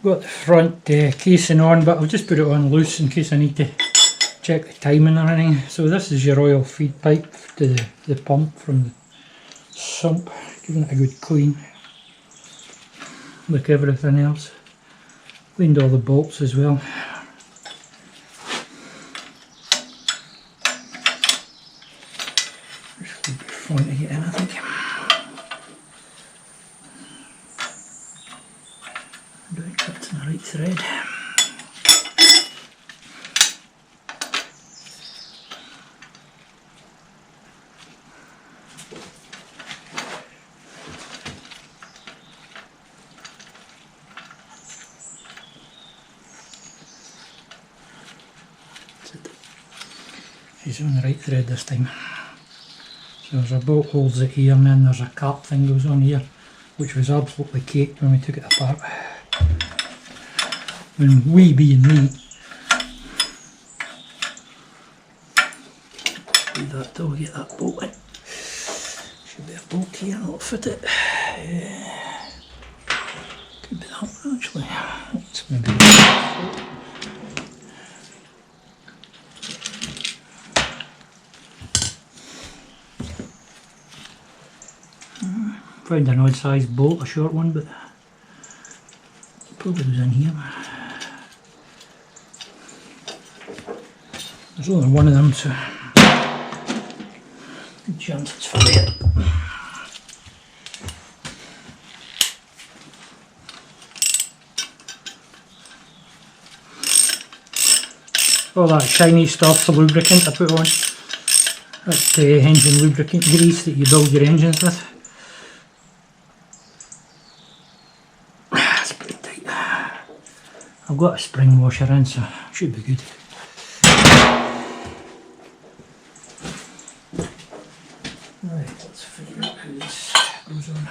got the front casing on, but I'll just put it on loose in case I need to check the timing or anything. So this is your oil feed pipe to the pump from the sump, giving it a good clean, like everything else. Cleaned all the bolts as well. Just leave the front to get in, I think. Right, that's in the right thread. He's on the right thread this time. So there's a bolt holds it here, and then there's a cap thing goes on here, which was absolutely caked when we took it apart. When we being me. Leave that till we get that bolt in. Should be a bolt here, I'll fit it. Could be that one actually. It's maybe found an odd sized bolt, a short one, but probably was in here. There's only one of them, so good chance it's for there. All that shiny stuff's the lubricant I put on. That's the engine lubricant grease that you build your engines with. That's pretty tight. I've got a spring washer in, so it should be good. Right, let's figure out how this goes on.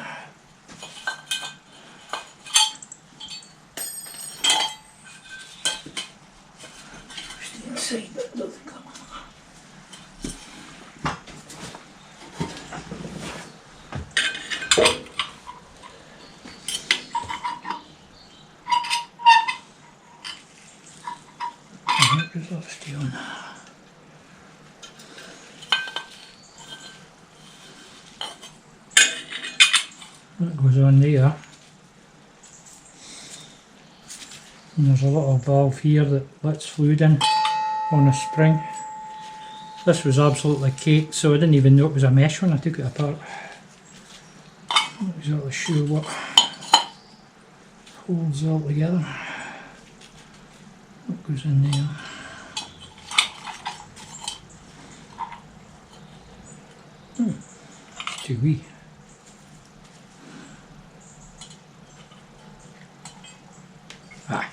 Push the inside, but it doesn't come on. That goes off stay on. That goes on there, and there's a little valve here that lets fluid in on a spring. This was absolutely caked, so I didn't even know it was a mesh when I took it apart. Not exactly sure what holds it all together. What goes in there? It's too wee. Ah.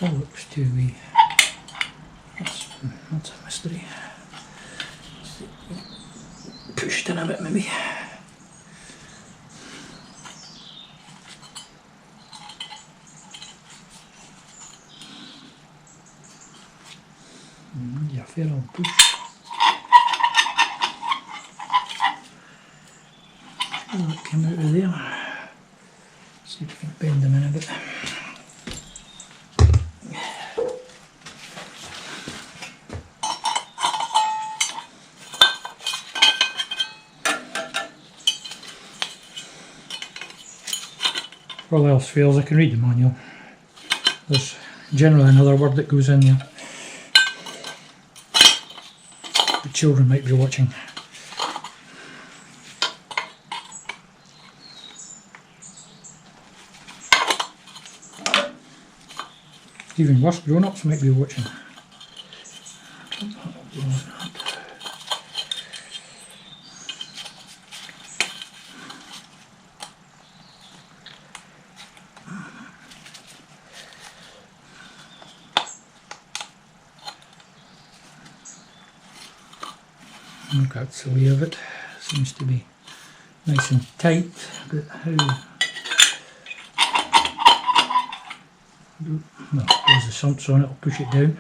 That looks too wee. That's a mystery. Pushed in a bit maybe. Yeah, fair old push. That came out of there. See if we can bend them in a bit. If all else fails, I can read the manual. There's generally another word that goes in there. The children might be watching. Even worse, grown-ups might be watching. Look, that's the way of it. Seems to be nice and tight, but how? Well, there's the sumps on it, I'll push it down.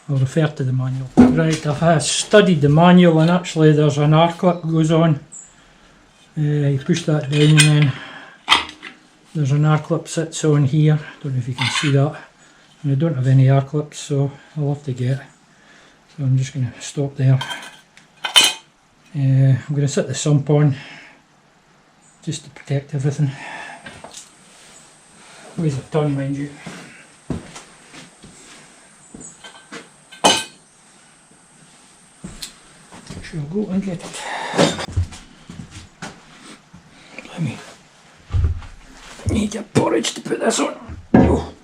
I'll refer to the manual. Right, I've studied the manual, and actually there's an R-clip goes on. You push that down and then there's an R-clip sits on here. Don't know if you can see that. And I don't have any R-clips, so I'll have to get. So I'm just going to stop there. I'm going to set the sump on just to protect everything. Weighs a ton, mind you. Sure, I'll go and get it. Let me need a porridge to put this on. Oh.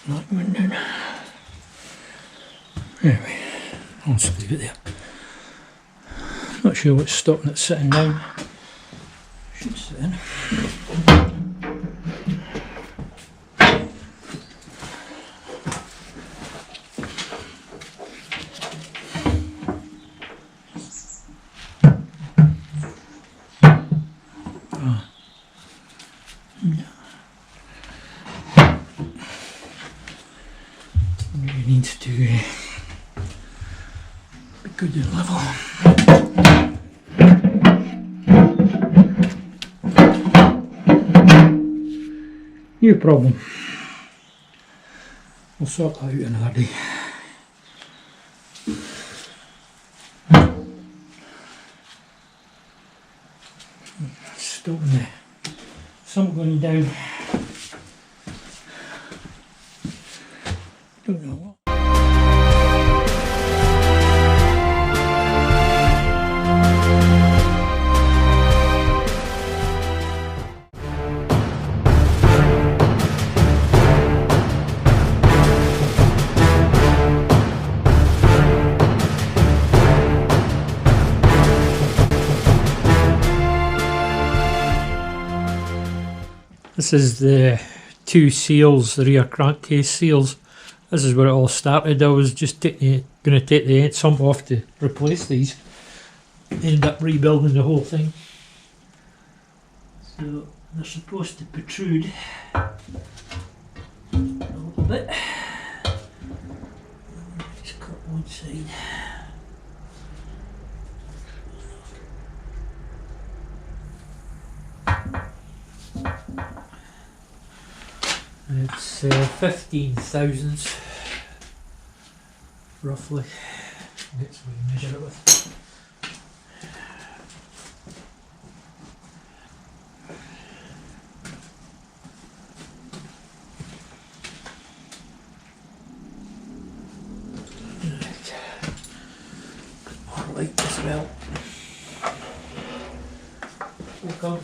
Not going down. Anyway, I'll just leave it there. Not sure what's stopping it sitting down. Should sit in. Really needs to be good and level. New problem. We'll sort that out another day. Stopping the sump going down. Don't know what. This is the two seals, the rear crankcase seals. This is where it all started. I was just going to take the sump off to replace these. End up rebuilding the whole thing. So they're supposed to protrude a little bit. Just cut one side. It's 15 thousandths, roughly. That's what we measure it with. Right. More light as well. Look on.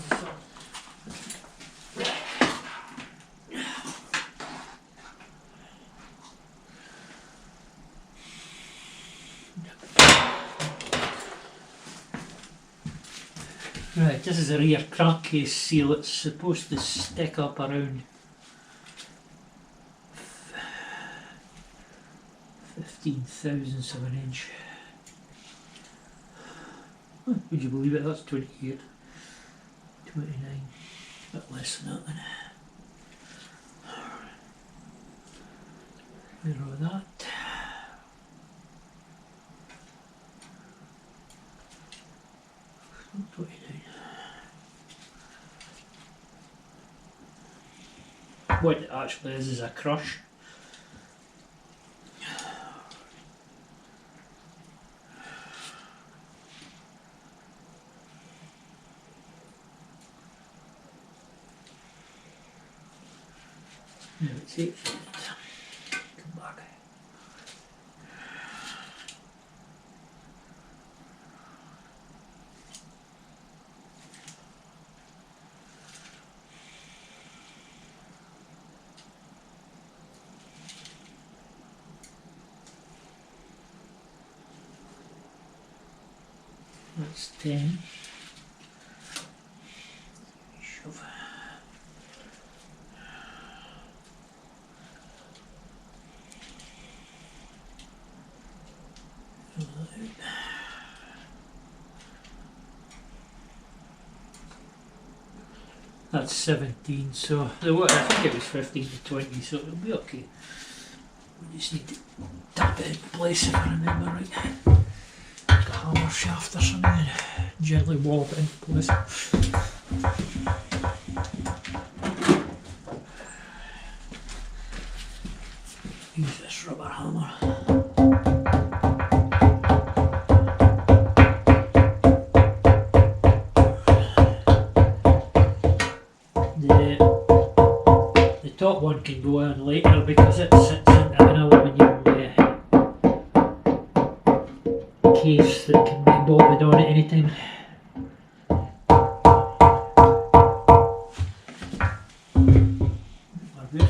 Right, this is a rear crankcase seal. It's supposed to stick up around 15 thousandths of an inch. Would you believe it? That's 28, 29, a bit less than that then. Mirror that. What it actually is a crush. Now it's 8 feet. Come back. That's 10. Shove. That's 17, so I think it was 15 to 20, so it'll be okay. We just need to tap it in place if I remember right. Like a hammer shaft or something, and gently wallop it into place. Use this rubber hammer. The top one can go in later because it sits into an aluminium case that can be bolted on at any time. We're good.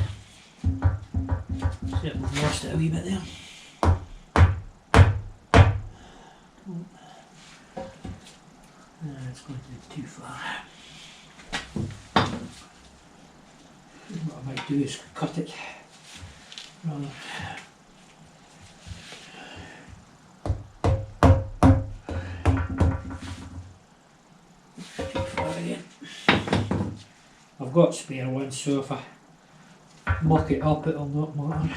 See, we've lost it a wee bit there. It's going to be too far. What I might do is cut it rather. Too far again. I've got spare ones, so if I muck it up it'll not matter.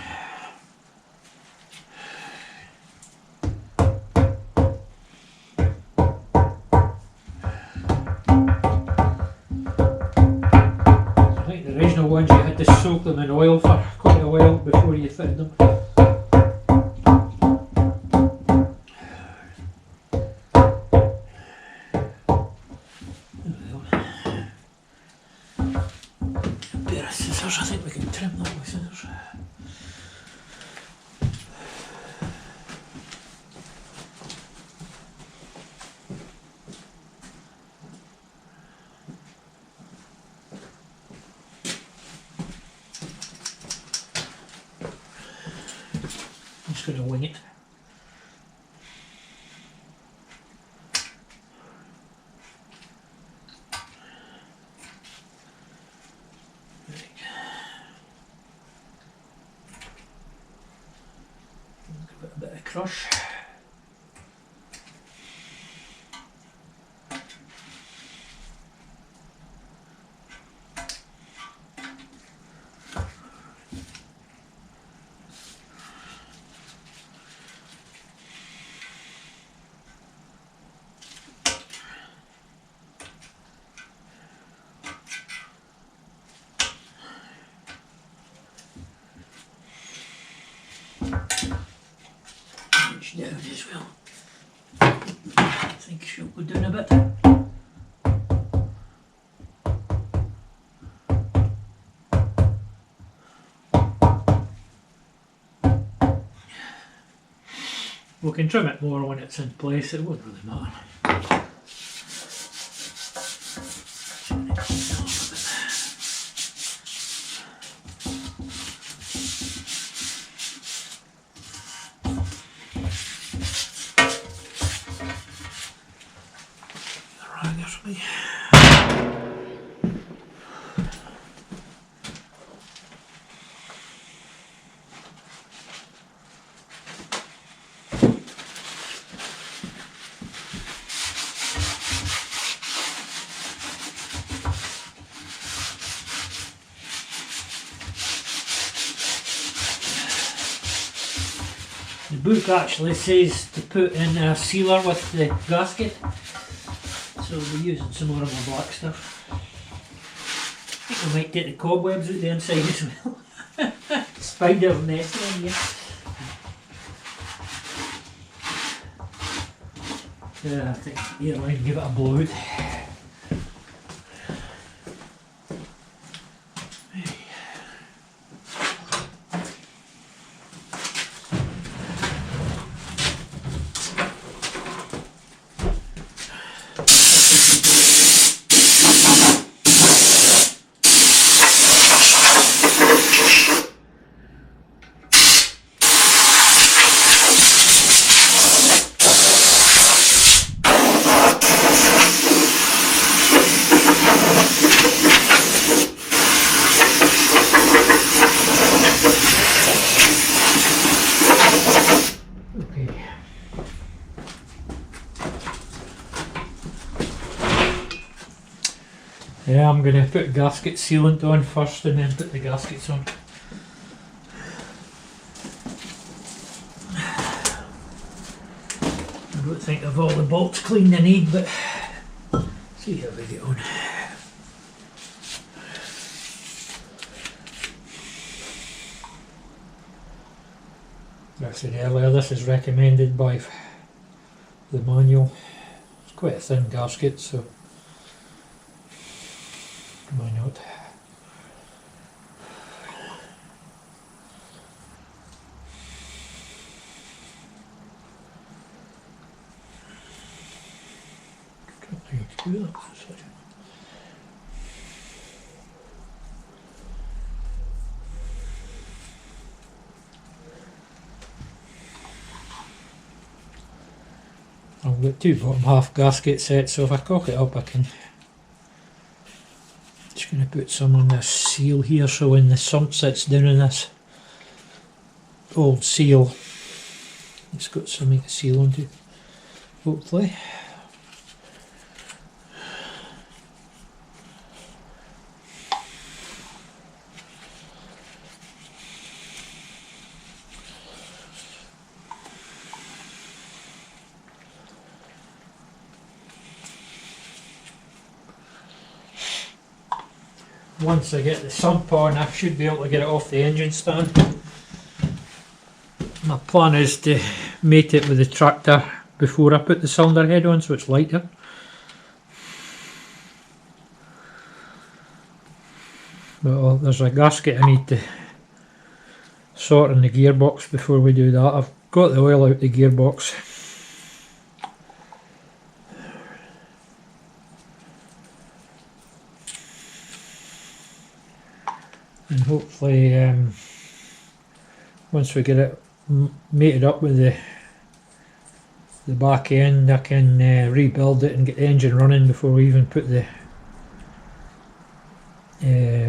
The original ones you had to soak them in oil for quite a while before you fitted them. There we go. A pair of scissors, I think we can trim that with scissors. I'm just going to wing it. Right. Give it a bit of crush. Down as well. I think she'll go down a bit. We can trim it more when it's in place, it won't really matter. The book actually says to put in a sealer with the gasket, so we'll be using some more of my black stuff. I think we might get the cobwebs out the inside as well. Spider nest in here. Yeah, I think the airline give it a blow out. I'm going to put gasket sealant on first and then put the gaskets on. I don't think I've all the bolts cleaned I need, but see how we get on. Like I said earlier, this is recommended by the manual. It's quite a thin gasket, so why not? I've got two bottom half gasket sets, so if I cock it up I can just going to put some on this seal here, so when the sump sits down in this old seal it's got something to seal onto, hopefully. Once I get the sump on, I should be able to get it off the engine stand. My plan is to mate it with the tractor before I put the cylinder head on, so it's lighter. But there's a gasket I need to sort in the gearbox before we do that. I've got the oil out the gearbox. And hopefully once we get it mated up with the back end, I can rebuild it and get the engine running before we even put the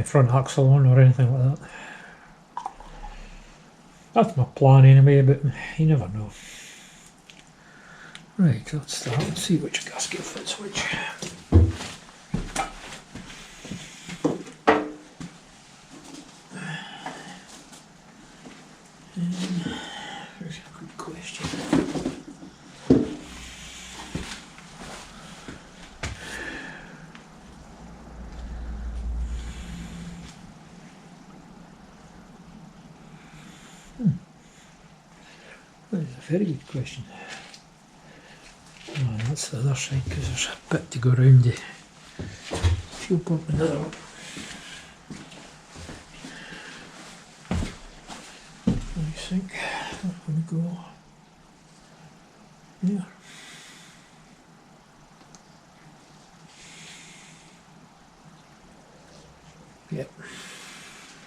front axle on or anything like that. That's my plan anyway, but you never know. Right, let's start and see which gasket fits which. There's a good question. That is a very good question. Oh, that's the other side because there's a bit to go round the fuel pump and the other one. I think that would go there. Yep,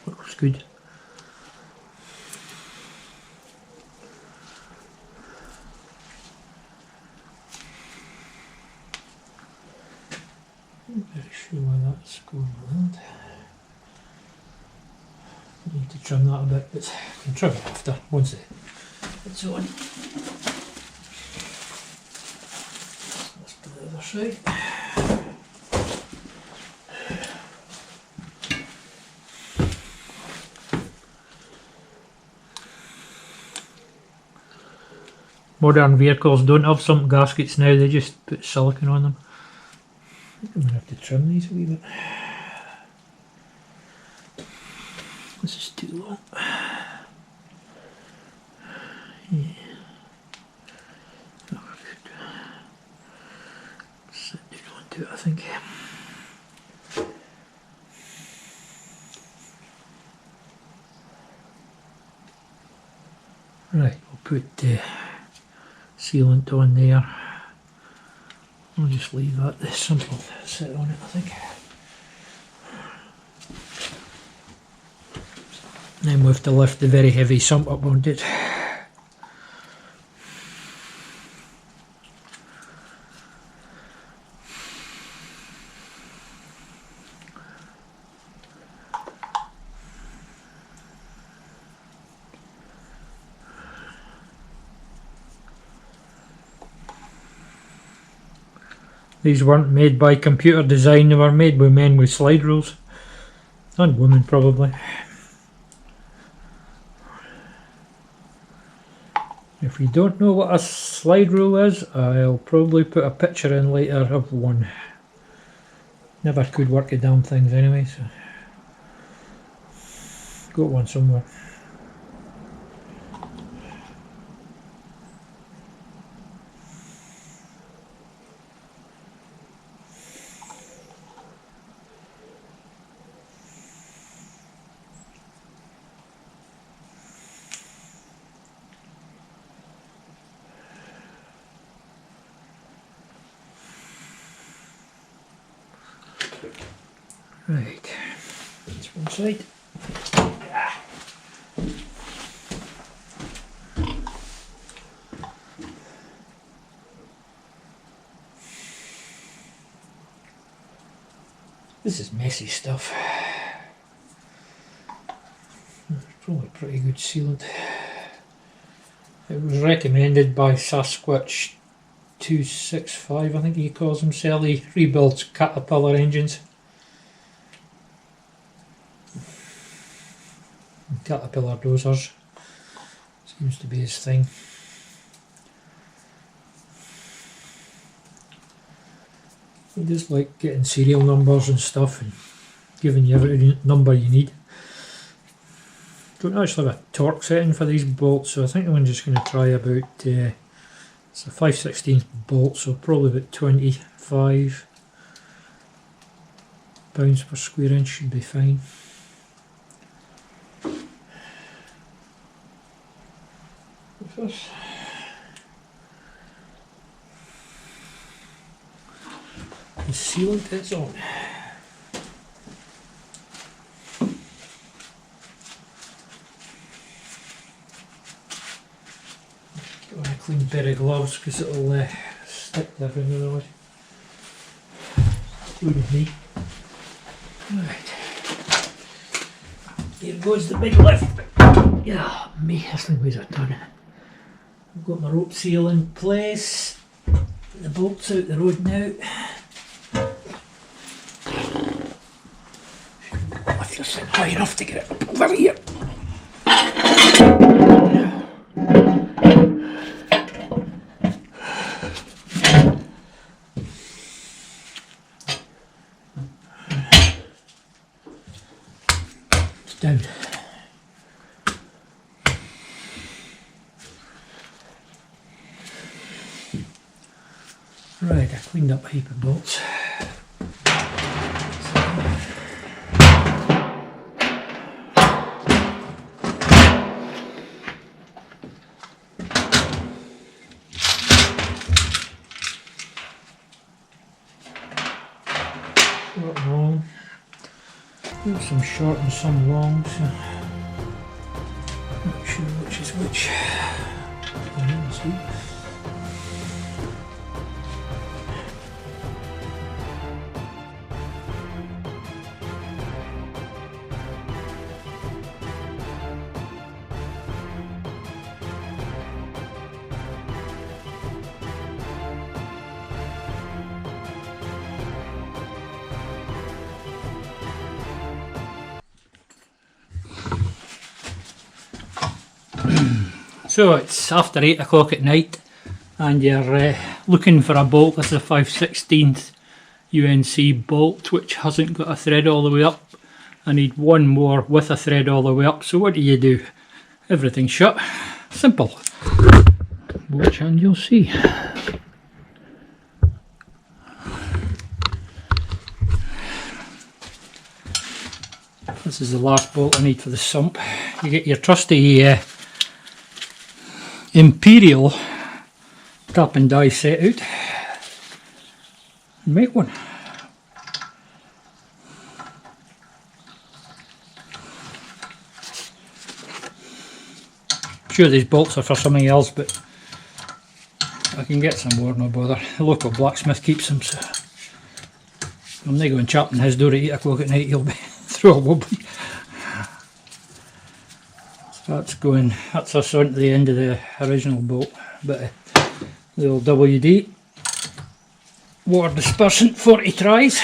that looks good. I'm not very sure where that's going with that. I need to trim that a bit, but I can trim it after, once it's on. Let's put the other side. Modern vehicles don't have some gaskets now, they just put silicone on them. I think I'm going to have to trim these a wee bit. This is too long. Yeah. Oh, I could sit down onto it, I think. Right, we'll put the sealant on there. I'll just leave that, the sump will sit on it, I think. Then we have to lift the very heavy sump up onto it. These weren't made by computer design, they were made by men with slide rules. And women probably. If you don't know what a slide rule is, I'll probably put a picture in later of one. Never could work the damn things anyway, so got one somewhere. Right, that's one side. This is messy stuff. It's probably pretty good sealant. It was recommended by Sasquatch 265, I think he calls himself. He rebuilds Caterpillar engines. Caterpillar dozers seems to be his thing. He just like getting serial numbers and stuff and giving you every number you need. Don't actually have a torque setting for these bolts, so I think I'm just going to try about it's a 5/16 bolt, so probably about 25 pounds per square inch should be fine. This. The sealant is on. Get on a clean pair of gloves because it'll stick to everything otherwise. Including me. Right. Here goes the big lift. Yeah, me, this thing weighs a ton. I've got my rope seal in place. The bolt's out the road now. Lift this thing high enough to get it up over here. It's down. Right, I cleaned up a heap of bolts. Short and long. There's some short and some long, so not sure which is which. Let's see. So it's after 8 o'clock at night and you're looking for a bolt. This is a 5/16 UNC bolt which hasn't got a thread all the way up. I need one more with a thread all the way up, so what do? Everything's shut. Simple. Watch and you'll see. This is the last bolt I need for the sump. You get your trusty Imperial tap and die set out and make one. I'm sure these bolts are for something else, but I can get some more, no bother. The local blacksmith keeps them, so I'm not going chopping his door at 8 o'clock at night, he'll be through a wobbly. That's going, that's us on to the end of the original bolt, but the old WD. water dispersant 40 tries.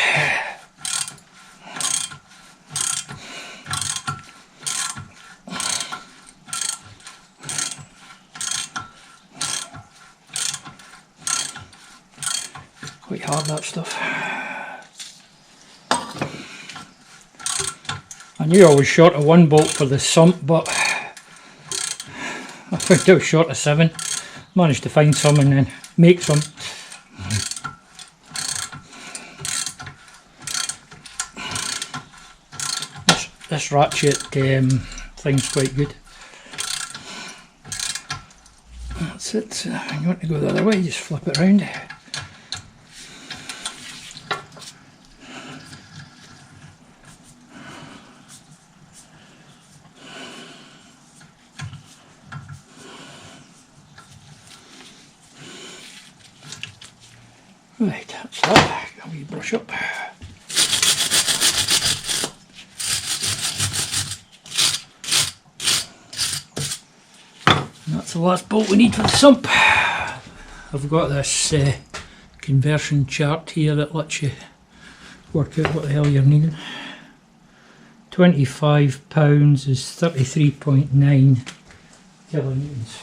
Quite hard, that stuff. I knew I was short of 1 bolt for the sump, but I found I was short of 7. Managed to find some and then make some. This ratchet thing's quite good. That's it. You want to go the other way, just flip it round. Right, that's that. A wee brush up. And that's the last bolt we need for the sump. I've got this conversion chart here that lets you work out what the hell you're needing. 25 pounds is 33.9 kilonewtons.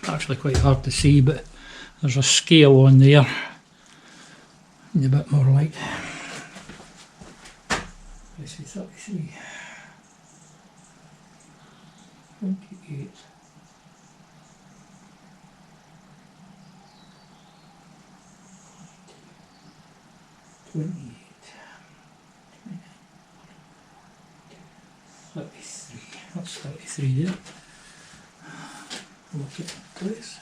Actually quite hard to see, but there's a scale on there. Need a bit more light. I see 33, 28, 28, 33. That's 33 there. Look at place.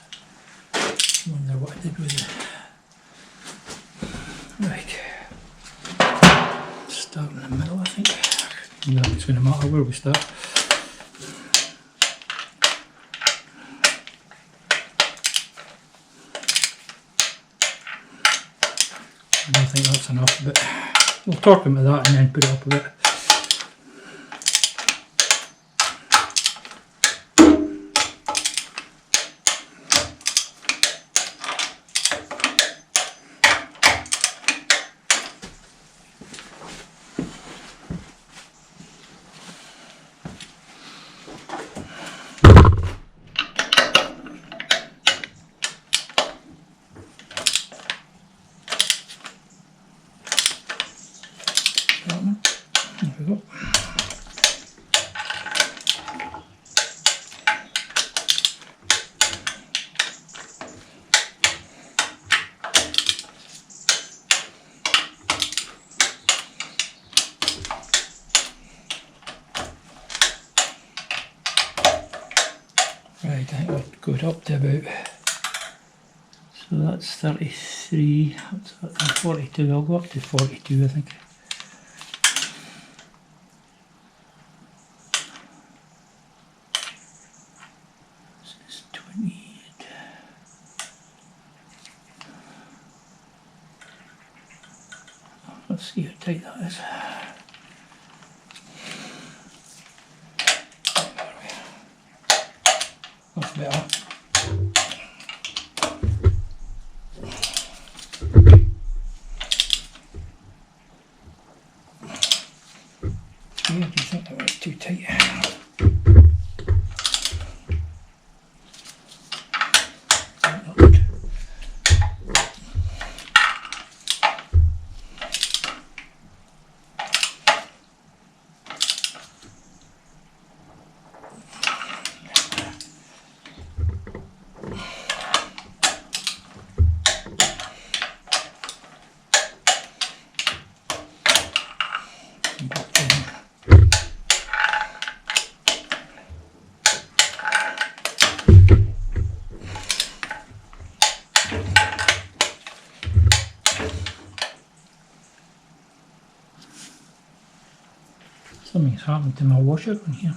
Wonder what I did with it. Right. Start in the middle, I think. No, it's going to matter where we start. I don't think that's enough, but we'll torque them to that and then put it up a bit. There we go. Right, I think I'll go it up to about, so that's 33, that's 42, I'll go up to 42 I think. This is 28. Let's see how tight that is. That's better. Yeah, do you think that was too tight? Something's happened to my washer on here.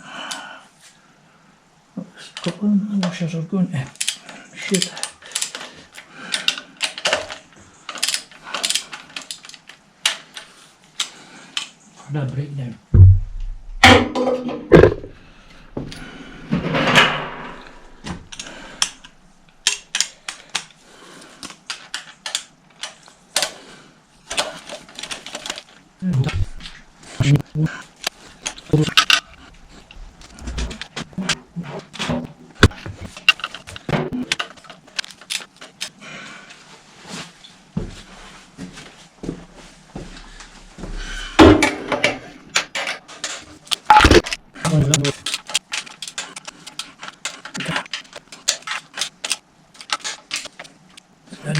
Oops, a couple of the washers are going to shit. Had a breakdown. I know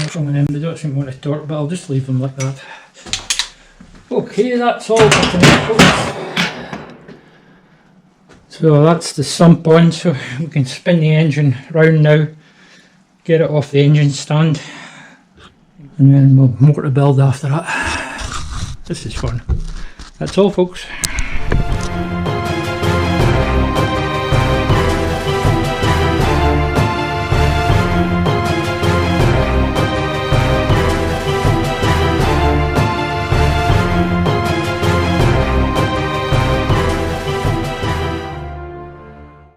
some of them, they don't seem to want to torque, but I'll just leave them like that. Okay, that's all for tonight, folks. So that's the sump on, so we can spin the engine round now, get it off the engine stand, and then we'll motor build after that. This is fun. That's all, folks.